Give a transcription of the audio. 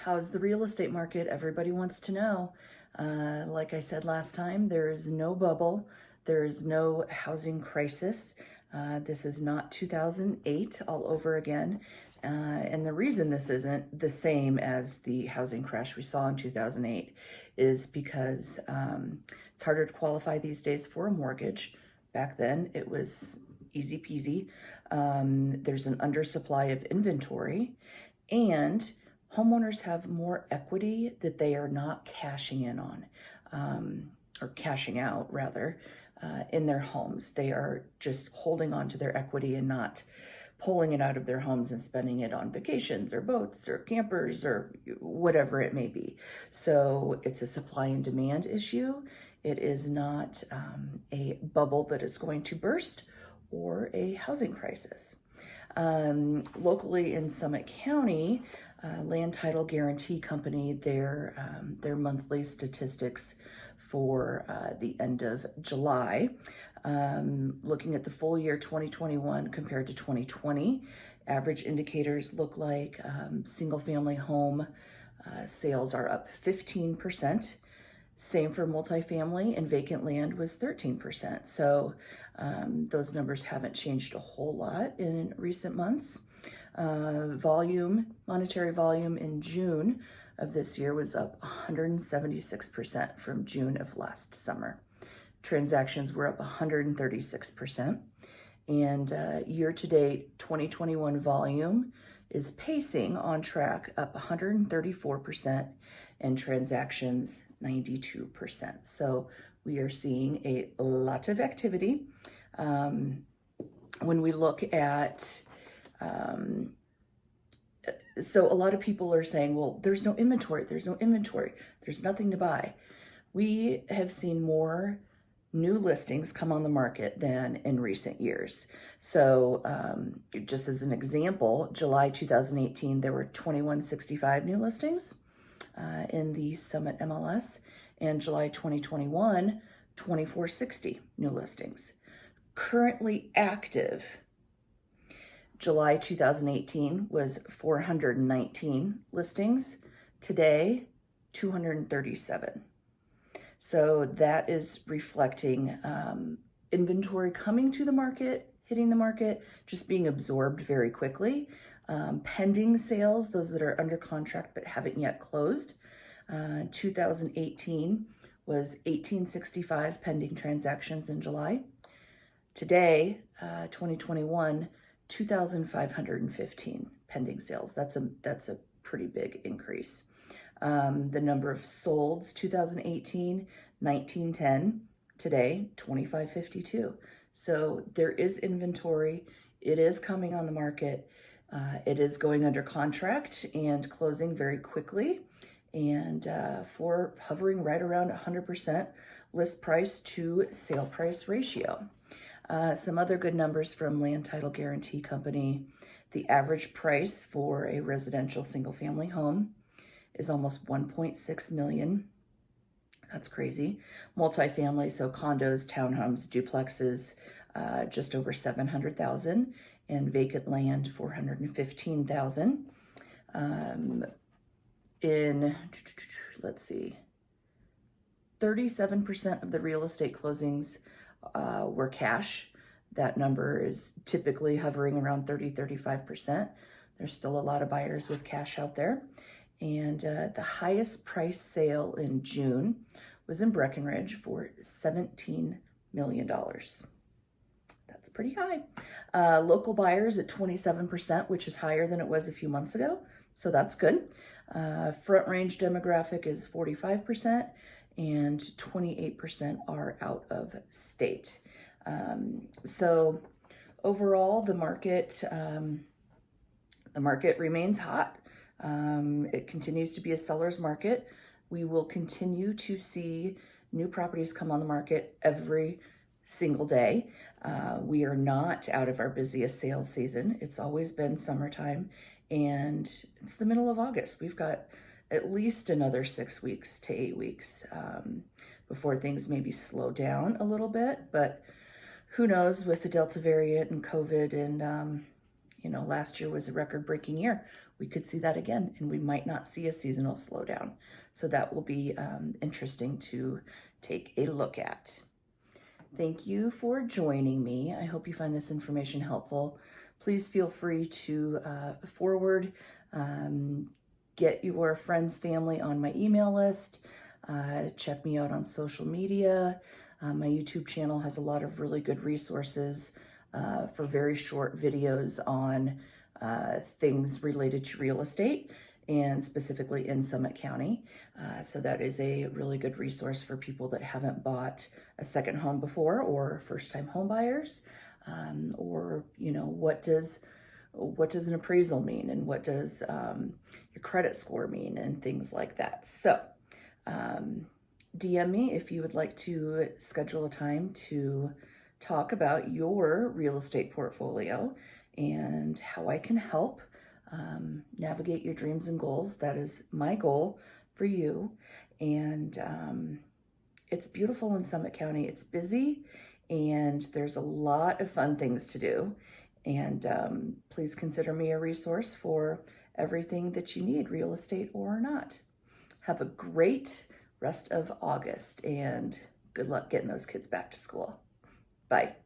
How's the real estate market? Everybody wants to know. Like I said last time, there is no bubble. There is no housing crisis. This is not 2008 all over again. And the reason this isn't the same as the housing crash we saw in 2008 is because it's harder to qualify these days for a mortgage. Back then, it was easy peasy. There's an undersupply of inventory, and homeowners have more equity that they are not cashing in on, or cashing out rather, in their homes. They are just holding on to their equity and not pulling it out of their homes and spending it on vacations or boats or campers or whatever it may be. So it's a supply and demand issue. It is not a bubble that is going to burst or a housing crisis. Locally in Summit County, Land Title Guarantee Company, their monthly statistics for the end of July, looking at the full year 2021 compared to 2020, average indicators look like single family home sales are up 15%. Same for multifamily, and vacant land was 13%. So those numbers haven't changed a whole lot in recent months. Monetary volume in June of this year was up 176% from June of last summer. Transactions were up 136%. And year-to-date 2021 volume is pacing on track up 134%, and transactions 92%. So we are seeing a lot of activity. When we look at, so a lot of people are saying, well, there's no inventory, there's nothing to buy. We have seen more new listings come on the market than in recent years. So just as an example, July 2018, there were 2165 new listings in the Summit MLS, and July 2021, 2460 new listings. Currently active, July 2018 was 419 listings. Today, 237. So that is reflecting inventory coming to the market, hitting the market, just being absorbed very quickly. Pending sales, those that are under contract but haven't yet closed. 2018 was 1865 pending transactions in July. Today, 2021, 2,515 pending sales. That's a pretty big increase. The number of solds, 2018, 1910. Today, 2552. So there is inventory. It is coming on the market. It is going under contract and closing very quickly, and for hovering right around 100% list price to sale price ratio. Some other good numbers from Land Title Guarantee Company. The average price for a residential single family home is almost 1.6 million. That's crazy. Multifamily, so condos, townhomes, duplexes, just over 700,000, and vacant land 415,000. Let's see, 37% of the real estate closings were cash. That number is typically hovering around 35%. There's still a lot of buyers with cash out there. And the highest price sale in June was in Breckenridge for $17 million. That's pretty high. Local buyers at 27%, which is higher than it was a few months ago. So that's good. Front range demographic is 45%, and 28% are out of state. So overall, the market remains hot. It continues to be a seller's market. We will continue to see new properties come on the market every single day. We are not out of our busiest sales season. It's always been summertime, and it's the middle of August. We've got at least another 6 weeks to 8 weeks before things maybe slow down a little bit, but who knows with the Delta variant and COVID, and last year was a record-breaking year. we could see that again, and we might not see a seasonal slowdown. So that will be interesting to take a look at. Thank you for joining me. I hope you find this information helpful. Please feel free to forward, get your friends, family on my email list. Check me out on social media. My YouTube channel has a lot of really good resources for very short videos on things related to real estate, and specifically in Summit County. So that is a really good resource for people that haven't bought a second home before, or first-time home buyers, or what does an appraisal mean, and what does your credit score mean, and things like that. So DM me if you would like to schedule a time to talk about your real estate portfolio and how I can help navigate your dreams and goals. That is my goal for you. And it's beautiful in Summit County. It's busy, and there's a lot of fun things to do. And please consider me a resource for everything that you need, real estate or not. Have a great rest of August, and good luck getting those kids back to school. Bye.